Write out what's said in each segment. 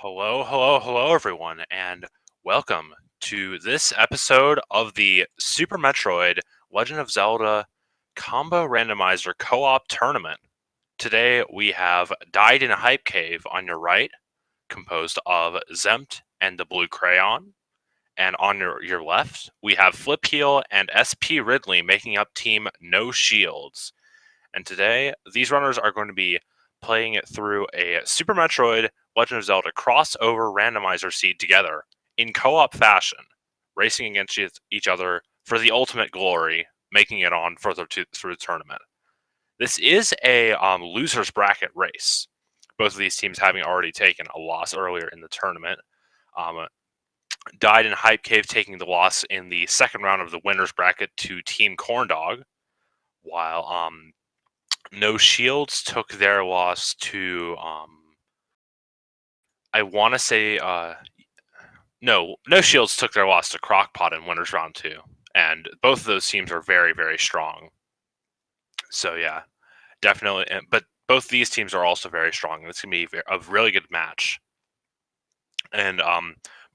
Hello, hello, hello, everyone, and welcome to this episode of the Super Metroid Legend of Zelda Combo Randomizer Co-op Tournament. Today we have Died in a Hype Cave on your right, composed of Zempt and the Blue Crayon, and on your left we have Flip Heel and SP Ridley making up Team No Shields. And today these runners are going to be playing it through a Super Metroid Legend of Zelda crossover randomizer seed together in co-op fashion, racing against each other for the ultimate glory, making it on further through the tournament. This is a loser's bracket race. Both of these teams having already taken a loss earlier in the tournament. Died in Hype Cave taking the loss in the second round of the winner's bracket to Team Corndog, while No Shields took their loss to I want to say no Shields took their loss to Crockpot in winners round 2, and both of those teams are very, very strong. So yeah, definitely. But both these teams are also very strong, and it's gonna be a really good match. And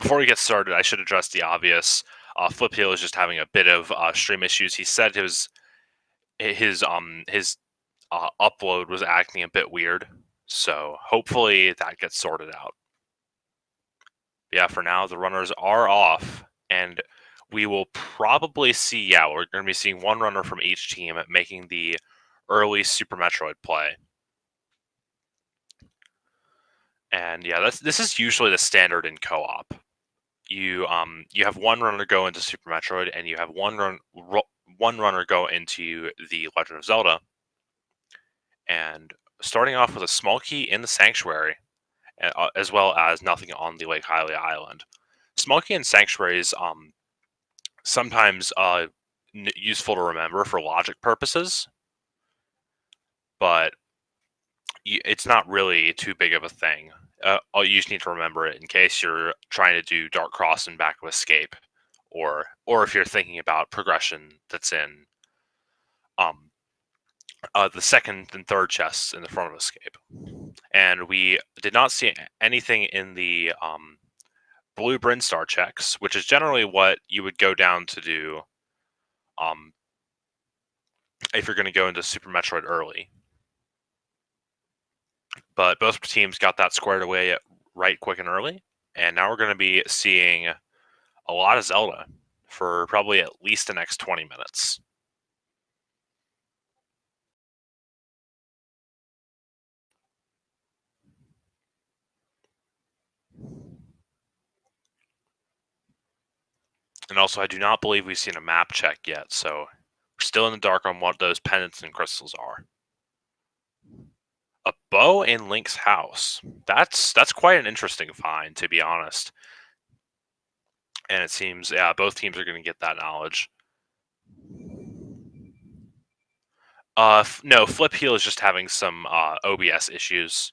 before we get started, I should address the obvious. Flip Heel is just having a bit of stream issues. He said his upload was acting a bit weird, so hopefully that gets sorted out. Yeah, for now, the runners are off, and we will probably see, we're going to be seeing one runner from each team making the early Super Metroid play. And yeah, this is usually the standard in co-op. You have one runner go into Super Metroid, and you have one runner go into the Legend of Zelda. And starting off with a small key in the Sanctuary, as well as nothing on the Lake Hylia Island. Small key and Sanctuaries sometimes useful to remember for logic purposes, but it's not really too big of a thing. You just need to remember it in case you're trying to do Dark Cross and Back of Escape, or if you're thinking about progression that's in the second and third chests in the front of Escape. And we did not see anything in the blue Brinstar checks, which is generally what you would go down to do if you're going to go into Super Metroid early. But both teams got that squared away right quick and early, and now we're going to be seeing a lot of Zelda for probably at least the next 20 minutes. And also, I do not believe we've seen a map check yet, so we're still in the dark on what those pendants and crystals are. A bow in Link's house. That's quite an interesting find, to be honest. And it seems, both teams are going to get that knowledge. No, Flip Heel is just having some OBS issues.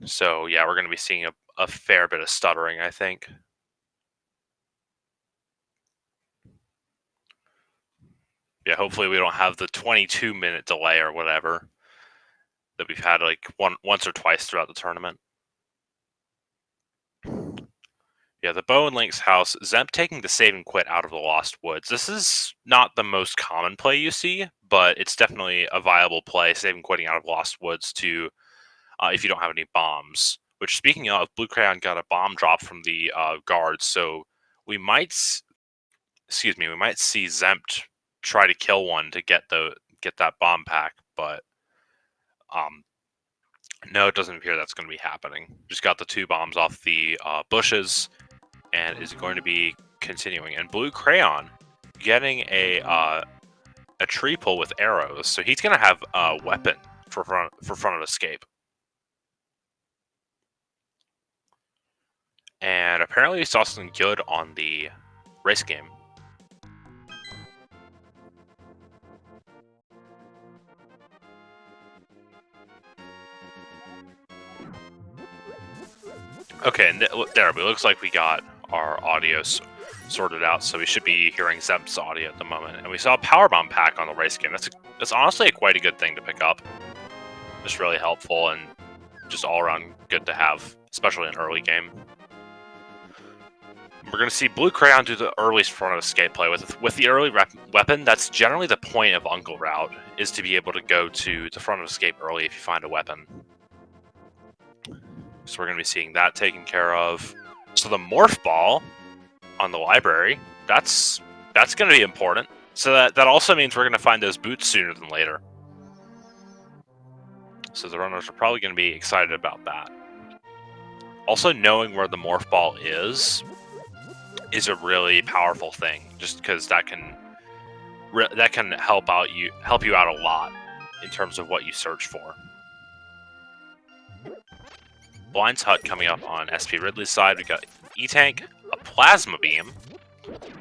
So yeah, we're going to be seeing a fair bit of stuttering, I think. Yeah, hopefully we don't have the 22-minute delay or whatever that we've had like once or twice throughout the tournament. Yeah, the bow in Link's house. Zempt taking the save and quit out of the Lost Woods. This is not the most common play you see, but it's definitely a viable play, save and quitting out of Lost Woods to if you don't have any bombs. Which, speaking of, Blue Crayon got a bomb drop from the guards, so we might see Zempt try to kill one to get that bomb pack, but no, it doesn't appear that's going to be happening. Just got the 2 bombs off the bushes, and is going to be continuing. And Blue Crayon getting a tree pull with arrows, so he's going to have a weapon for front of Escape. And apparently we saw something good on the race game. Okay, and there, it looks like we got our audio sorted out, so we should be hearing Zempt's audio at the moment. And we saw a power bomb pack on the race game. That's honestly quite a good thing to pick up. Just really helpful and just all around good to have. especially in early game. We're going to see Blue Crayon do the early front of escape play. With the early weapon, that's generally the point of Uncle Route, is to be able to go to the front of escape early if you find a weapon. So we're going to be seeing that taken care of. So the Morph Ball on the library, that's going to be important. So that also means we're going to find those boots sooner than later. So the runners are probably going to be excited about that. Also, knowing where the Morph Ball is a really powerful thing, just because that can help you out a lot in terms of what you search for. Blind's Hut coming up on SP Ridley's side. We got E-Tank, a Plasma Beam,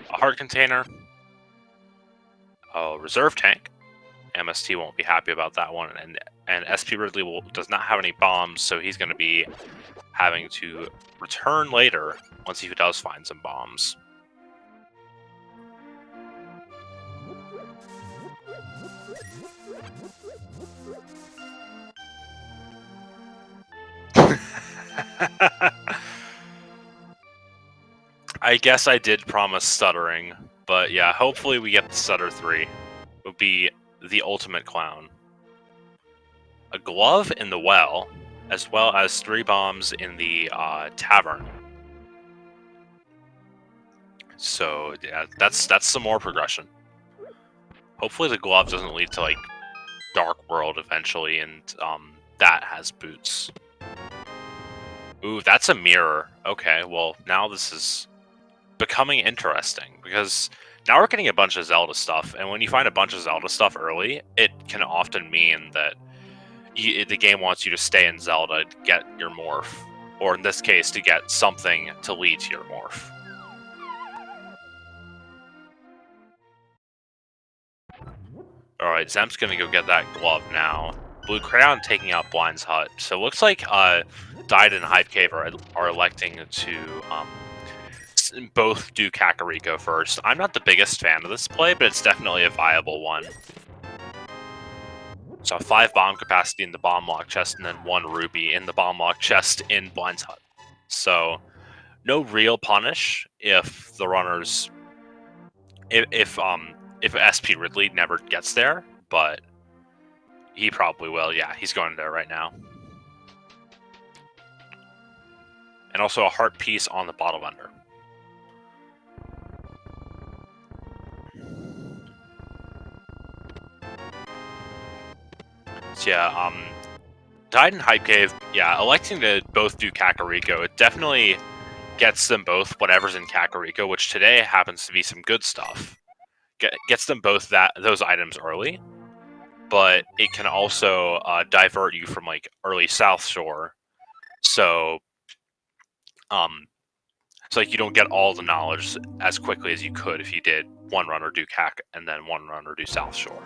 a Heart Container, a Reserve Tank. MST won't be happy about that one, and SP Ridley does not have any bombs, so he's going to be having to return later once he does find some bombs. I guess I did promise stuttering, but yeah, hopefully we get the Stutter 3. It would be the ultimate clown. A glove in the well, as well as 3 bombs in the tavern. So yeah, that's some more progression. Hopefully the glove doesn't lead to like Dark World eventually, and that has boots. Ooh, that's a mirror. Okay, well now this is becoming interesting, because now we're getting a bunch of Zelda stuff, and when you find a bunch of Zelda stuff early, it can often mean that the game wants you to stay in Zelda to get your morph, or in this case, to get something to lead to your morph. Alright, Zem's gonna go get that glove now. Blue Crayon taking out Blind's Hut. So it looks like Dyed and Hype Cave are electing to both do Kakariko first. I'm not the biggest fan of this play, but it's definitely a viable one. So 5 bomb capacity in the bomb lock chest, and then 1 rupee in the bomb lock chest in Blind's Hut. So no real punish if the runners, if SP Ridley never gets there, but he probably will. Yeah, he's going there right now. And also a heart piece on the bottle vendor. So yeah, Dyed and Hype Cave, yeah, electing to both do Kakariko, it definitely gets them both whatever's in Kakariko, which today happens to be some good stuff. Gets them both those items early, but it can also divert you from like early South Shore, so like you don't get all the knowledge as quickly as you could if you did one runner do Kak and then one runner do South Shore.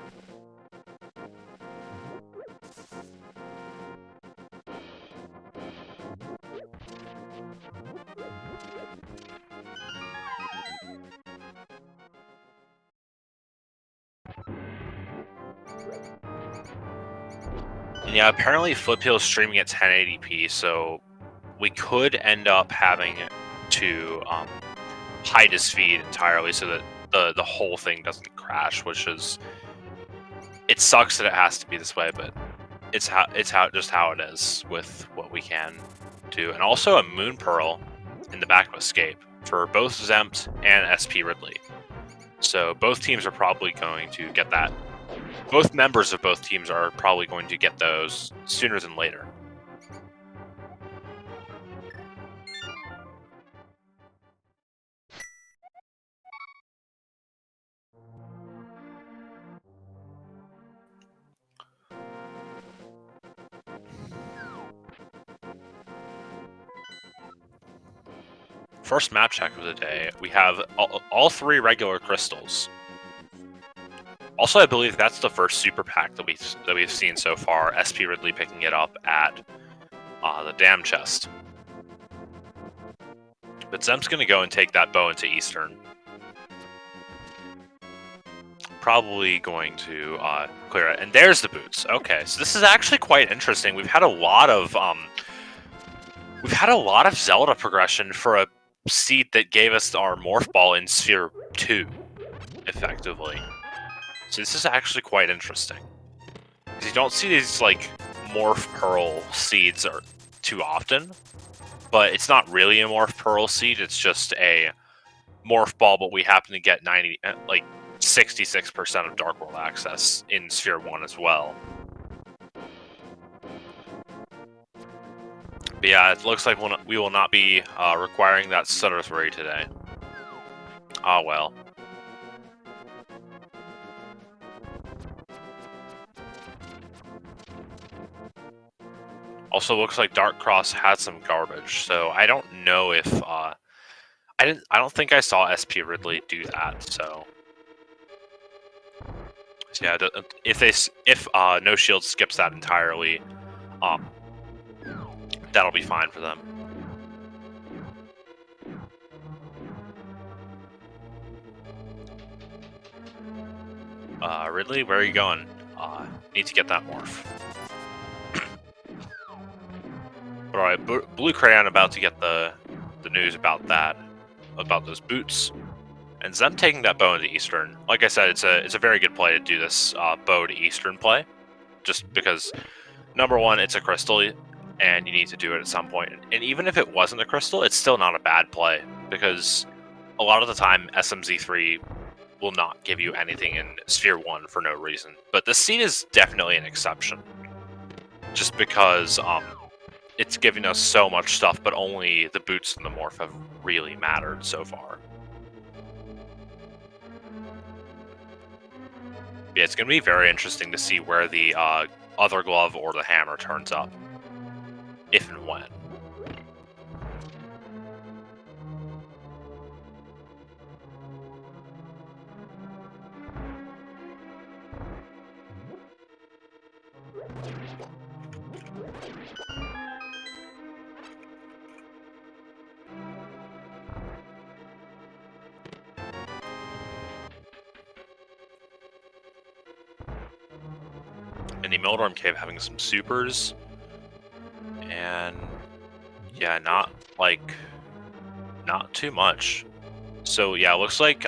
And yeah, apparently Fliphill is streaming at 1080p, so we could end up having to hide his feed entirely so that the whole thing doesn't crash, which is, it sucks that it has to be this way, but it's how it is with what we can do. And also a Moon Pearl in the back of Escape for both Zempt and SP Ridley. So both teams are probably going to get that. Both members of both teams are probably going to get those sooner than later. First map check of the day, we have all 3 regular crystals. Also, I believe that's the first super pack that we've seen so far. SP Ridley picking it up at the dam chest. But Zem's going to go and take that bow into Eastern. Probably going to clear it. And there's the boots. Okay, so this is actually quite interesting. We've had a lot of We've had a lot of Zelda progression for a seed that gave us our Morph Ball in Sphere 2, effectively. So this is actually quite interesting. Because you don't see these, like, Morph Pearl seeds too often. But it's not really a Morph Pearl seed, it's just a Morph Ball, but we happen to get 66% of Dark World access in Sphere 1 as well. But yeah, it looks like we will not be requiring that Stutter 3 today. Ah, well. Also, looks like Dark Cross had some garbage, so I don't know if I don't think I saw SP Ridley do that. So yeah, if No Shield skips that entirely, that'll be fine for them. Ridley, where are you going? Need to get that morph. Alright, Blue Crayon about to get the news about that, about those boots. And them taking that bow into Eastern. Like I said, it's a very good play to do this bow to Eastern play. Just because, number one, it's a crystal, and you need to do it at some point. And even if it wasn't a crystal, it's still not a bad play. Because a lot of the time, SMZ3 will not give you anything in Sphere 1 for no reason. But the seed is definitely an exception. Just because it's giving us so much stuff, but only the boots and the morph have really mattered so far. Yeah, it's going to be very interesting to see where the other glove or the hammer turns up. If and when. In the Mildorm Cave having some supers. And yeah, not too much. So yeah, it looks like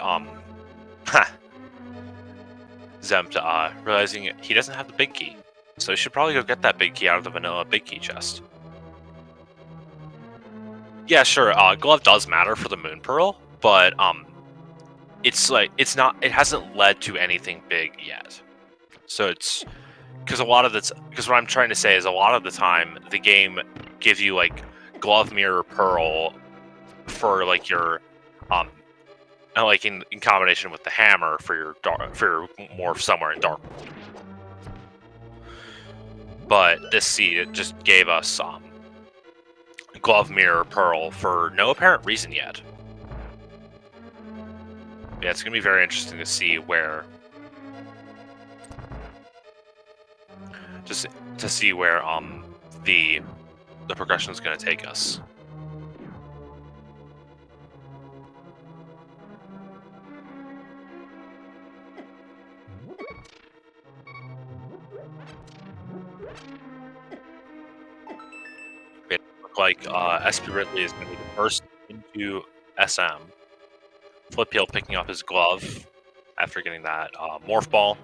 Zempt realizing he doesn't have the big key. So he should probably go get that big key out of the vanilla big key chest. Yeah, sure, glove does matter for the Moon Pearl, but it hasn't led to anything big yet. So it's because what I'm trying to say is a lot of the time the game gives you like glove mirror pearl for like your like in combination with the hammer for your morph somewhere in Dark World. But this seed, it just gave us glove mirror pearl for no apparent reason yet. Yeah, it's gonna be very interesting to see where the progression is going to take us. It looks like SP Ridley is going to be the first into SM. Flip-Heel picking up his glove after getting that Morph Ball.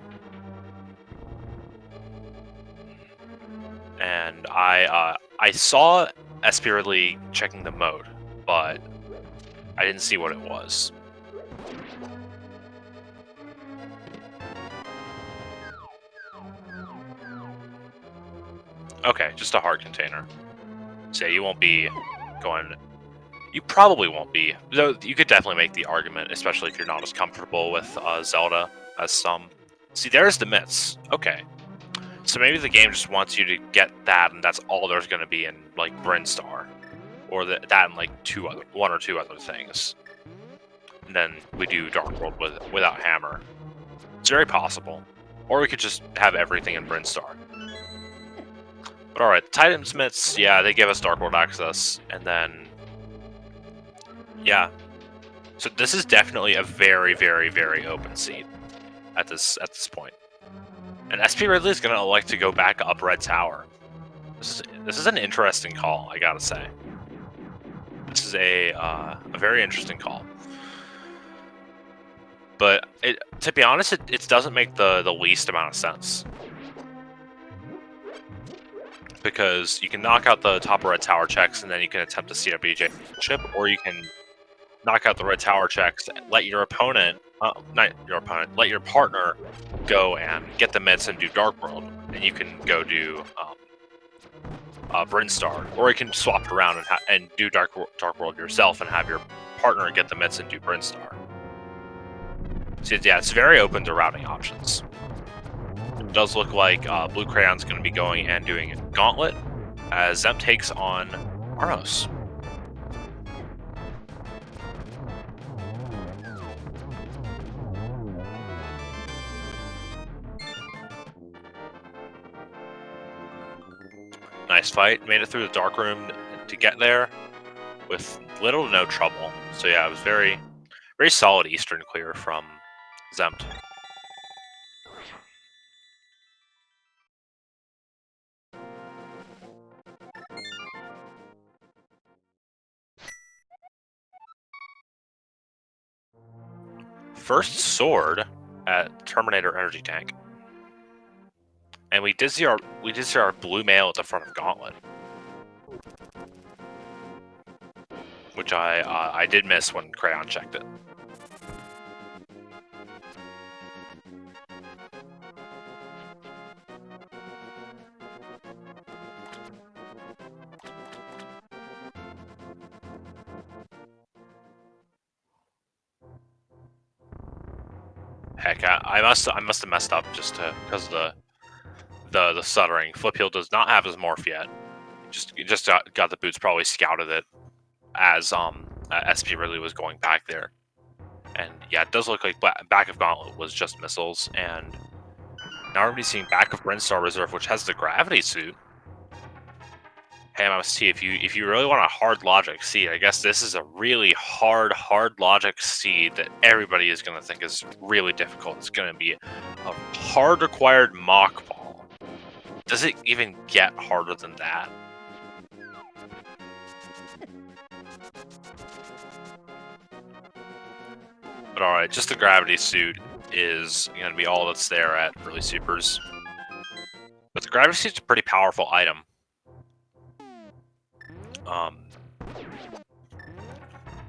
And I saw SP Ridley checking the mode, but I didn't see what it was. Okay, just a heart container. So you won't be going... You probably won't be. Though you could definitely make the argument, especially if you're not as comfortable with Zelda as some. See, there's the myths. Okay. So maybe the game just wants you to get that, and that's all there's going to be in, like, Brinstar. Or that and, like, one or two other things. And then we do Dark World without Hammer. It's very possible. Or we could just have everything in Brinstar. But alright, Titan Smiths, yeah, they give us Dark World access, and then... Yeah. So this is definitely a very, very, very open seed at this point. And SP Ridley is going to elect to go back up Red Tower. This is an interesting call, I gotta say. is a very interesting call. But to be honest, it doesn't make the least amount of sense. Because you can knock out the top red tower checks, and then you can attempt a CWJ chip, or you can knock out the red tower checks, let your opponent, not your opponent, let your partner go and get the mitts and do Dark World, and you can go do Brinstar, or you can swap it around and do Dark World yourself and have your partner get the mitts and do Brinstar. So yeah, it's very open to routing options. It does look like Blue Crayon's going to be going and doing Gauntlet as Zem takes on Arnos. Nice fight. Made it through the dark room to get there with little to no trouble. So yeah, it was very solid Eastern clear from Zempt. First sword at Terminator Energy Tank. And we did see our blue mail at the front of Gauntlet, which I did miss when Crayon checked it. Heck, I must have messed up just because of the stuttering. Flip Heel does not have his morph yet. Just got the boots, probably scouted it as SP really was going back there. And yeah, it does look like back of Gauntlet was just missiles, and now we're going to be seeing back of Brinstar Reserve, which has the gravity suit. Hey, MST, if you really want a hard logic seed, I guess this is a really hard logic seed that everybody is going to think is really difficult. It's going to be a hard required mock ball. Does it even get harder than that? But alright, just the gravity suit is going to be all that's there at early supers. But the gravity suit's a pretty powerful item.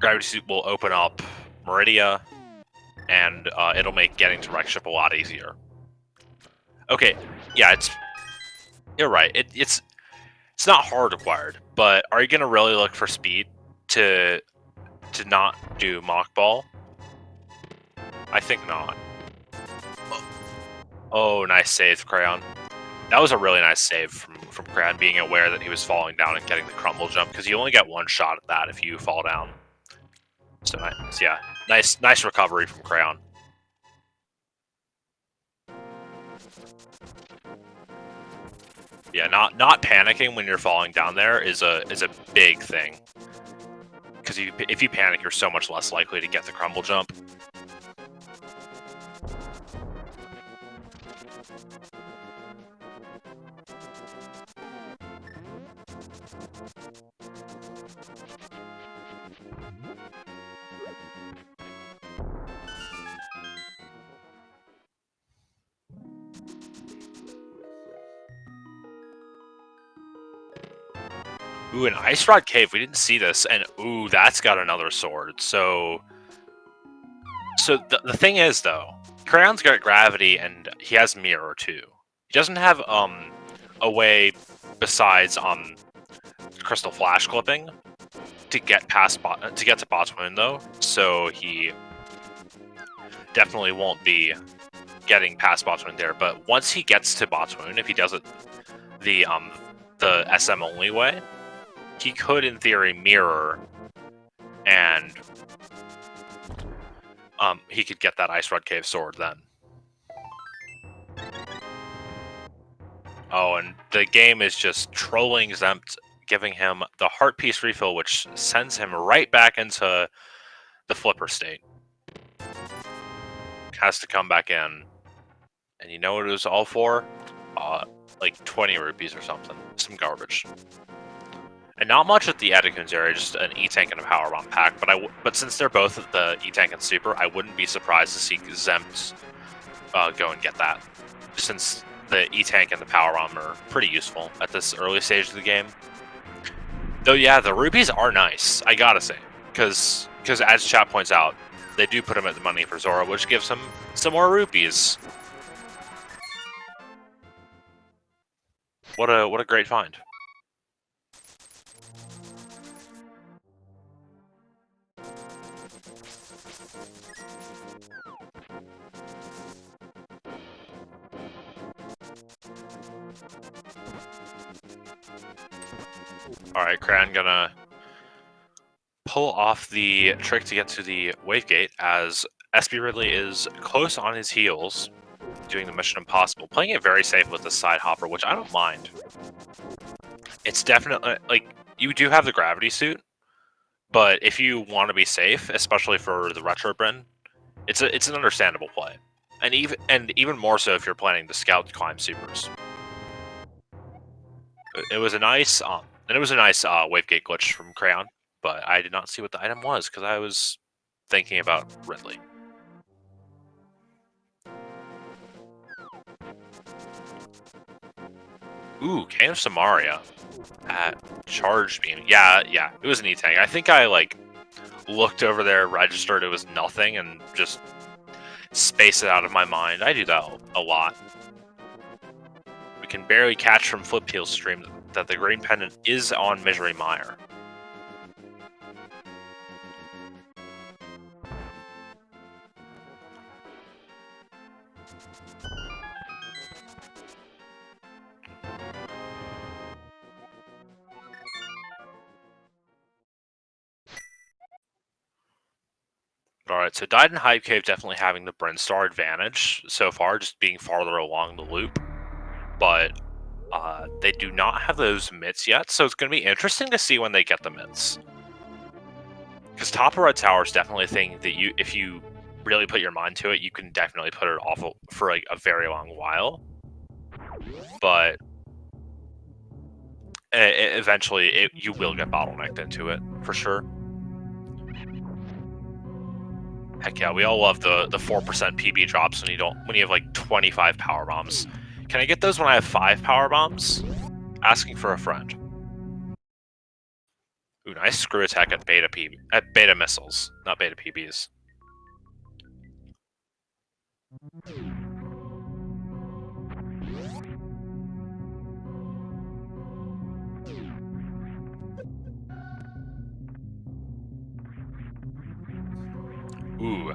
Gravity suit will open up Meridia, and it'll make getting to Wreck Ship a lot easier. Okay, yeah, you're right. It's not hard required, but are you gonna really look for speed to not do Mock Ball? I think not. Oh, nice save, Crayon. That was a really nice save from Crayon, being aware that he was falling down and getting the crumble jump, because you only get one shot at that if you fall down. So yeah, nice recovery from Crayon. Yeah, not panicking when you're falling down there is a big thing, because if you panic, you're so much less likely to get the crumble jump. Ooh, an Ice Rod Cave. We didn't see this, and ooh, that's got another sword. So the thing is, though, Crayon's got gravity, and he has mirror too. He doesn't have a way besides crystal flash clipping to get to Bot's Wound, though. So he definitely won't be getting past Bot's Wound there. But once he gets to Bot's Wound, if he does it the SM only way, he could, in theory, mirror, and he could get that Ice Rod Cave sword then. Oh, and the game is just trolling Zempt, giving him the Heart Piece refill, which sends him right back into the flipper state. Has to come back in. And you know what it was all for? Like 20 rupees or something. Some garbage. And not much at the Edekun's area, just an E-Tank and a Power Bomb pack. But since they're both the E-Tank and Super, I wouldn't be surprised to see Zempt go and get that. Since the E-Tank and the Power Bomb are pretty useful at this early stage of the game. Though, yeah, the rupees are nice, I gotta say. Because as chat points out, they do put him at the money for Zora, which gives him some more rupees. What a great find. Alright, Cran gonna pull off the trick to get to the wave gate as SB Ridley is close on his heels, doing the Mission Impossible, playing it very safe with the side hopper, which I don't mind. It's definitely, like, you do have the gravity suit, but if you want to be safe, especially for the retro Brin, it's an understandable play, and even more so if you're planning the scout climb supers. It was a nice wave gate glitch from Crayon, but I did not see what the item was because I was thinking about Ridley. Ooh, Cane of Samaria at Charge Beam. Yeah, it was an E-Tank. I think I, like, looked over there, registered it was nothing, and just spaced it out of my mind. I do that a lot. We can barely catch from Flip-Heel's stream that the green pendant is on Misery Mire. Alright, so Died in Hype Cave definitely having the Brinstar advantage so far, just being farther along the loop. But they do not have those mitts yet, so it's going to be interesting to see when they get the mitts. Because Top of Red Tower is definitely a thing that if you really put your mind to it, you can definitely put it off for like a very long while. But eventually, you will get bottlenecked into it, for sure. Heck yeah, we all love the 4% PB drops when you have like 25 power bombs. Can I get those when I have 5 power bombs? Asking for a friend. Ooh, nice screw attack at beta missiles, not beta PBs. Ooh,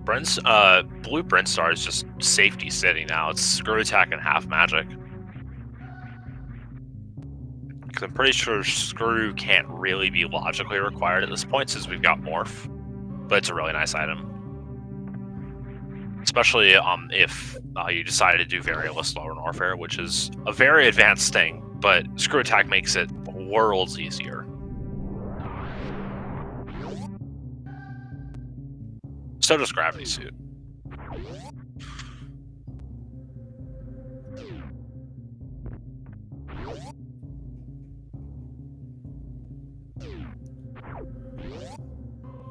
Blue Brinstar is just safety city now. It's screw attack and half magic. Because I'm pretty sure screw can't really be logically required at this point since we've got morph. But it's a really nice item. Especially if you decided to do varialist lower warfare, which is a very advanced thing, but screw attack makes it worlds easier. So does Gravity Suit.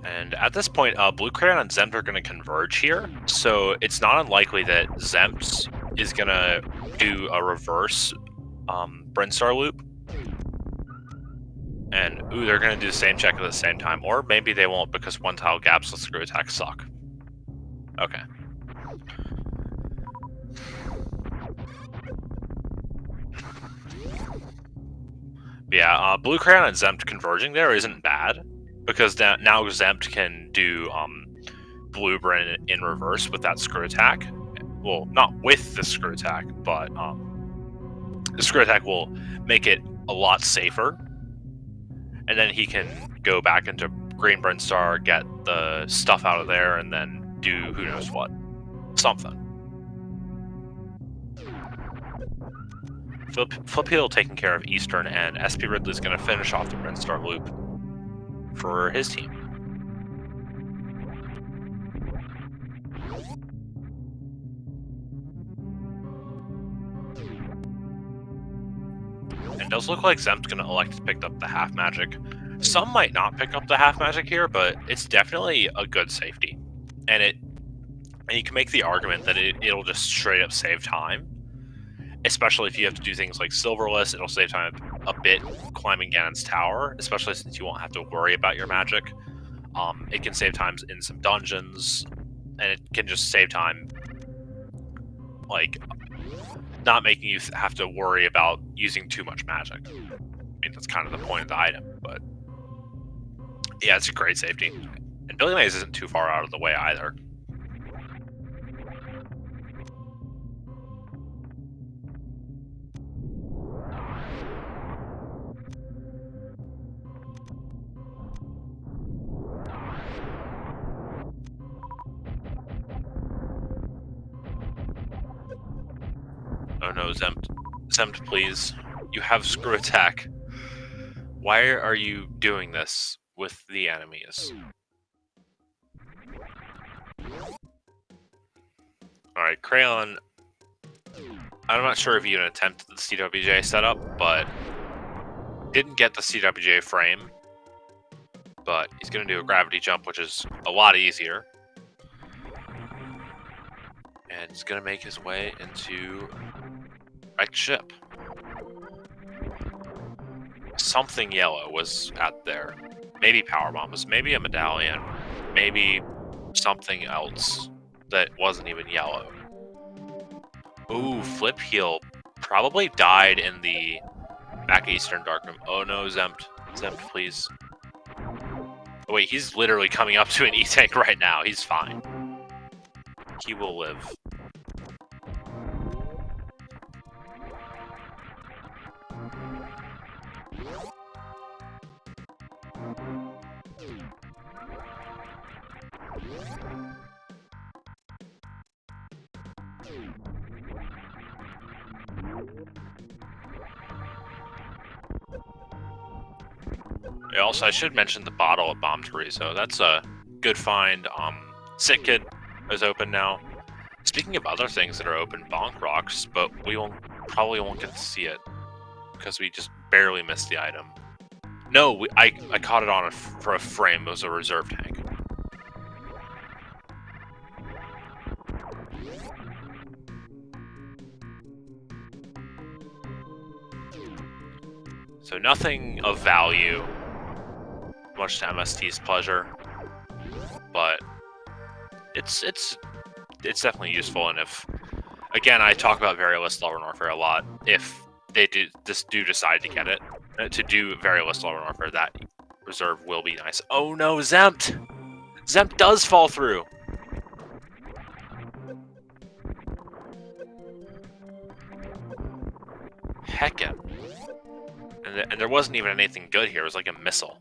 And at this point, Blue Crayon and Zempt are going to converge here, so it's not unlikely that Zempt is going to do a reverse Brinstar loop. And, ooh, they're going to do the same check at the same time. Or maybe they won't because one-tile gaps with screw attack suck. Okay. Yeah, Blue Crayon and Zempt converging there isn't bad. Because now Zempt can do Blue Brin in reverse with that screw attack. Well, not with the screw attack, but the screw attack will make it a lot safer. And then he can go back into Green Brinstar, get the stuff out of there, and then do who knows what. Something. Flip Heel taking care of Eastern, and SP Ridley's going to finish off the Brinstar loop for his team. And does look like Zemp's going to elect to pick up the half magic. Some might not pick up the half magic here, but it's definitely a good safety. And you can make the argument that it'll just straight up save time. Especially if you have to do things like Silverless, it'll save time a bit climbing Ganon's tower, especially since you won't have to worry about your magic. It can save times in some dungeons, and it can just save time, like, not making you have to worry about using too much magic. I mean, that's kind of the point of the item, but yeah, it's a great safety. And Billy Mays isn't too far out of the way either. Oh no, Zempt, please. You have screw attack. Why are you doing this with the enemies? Alright, Crayon. I'm not sure if you even attempted the CWJ setup, but didn't get the CWJ frame. But he's going to do a gravity jump, which is a lot easier. And he's going to make his way into right ship. Something yellow was out there. Maybe power bombs, maybe a medallion, maybe something else that wasn't even yellow. Ooh, Flip Heel probably died in the back Eastern Dark Room. Oh no, Zempt, please. Oh wait, he's literally coming up to an E-Tank right now. He's fine. He will live. Also, I should mention the bottle of Bomb Chorizo. That's a good find. Sick Kid is open now. Speaking of other things that are open, Bonk Rocks, but we probably won't get to see it because we just barely missed the item. No, I caught it on for a frame. It was a reserve tank. So nothing of value, much to MST's pleasure, but it's definitely useful. And if, again, I talk about Variolist Lover Warfare a lot, if they do decide to get it, to do Variolist Lover Warfare, that reserve will be nice. Oh no, Zempt! Zempt does fall through! Heckin'. And there wasn't even anything good here, it was like a missile.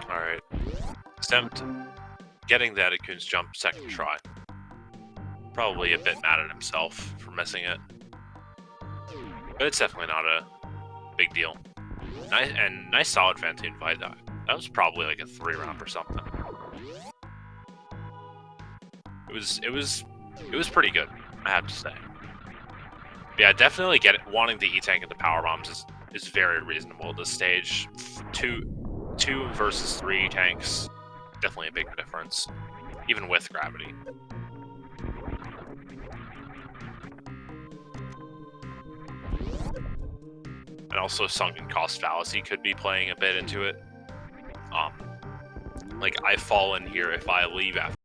Alright. Zempt getting the Etikun's jump second try. Probably a bit mad at himself for missing it. But it's definitely not a big deal. Nice solid Fantoon fight. That was probably like a 3-round or something. It was pretty good, I have to say. But yeah, definitely wanting the E-Tank and the power bombs is very reasonable at this stage. Two versus 3 tanks, definitely a big difference, even with gravity. And also Sunken Cost Fallacy could be playing a bit into it. Like, I fall in here if I leave after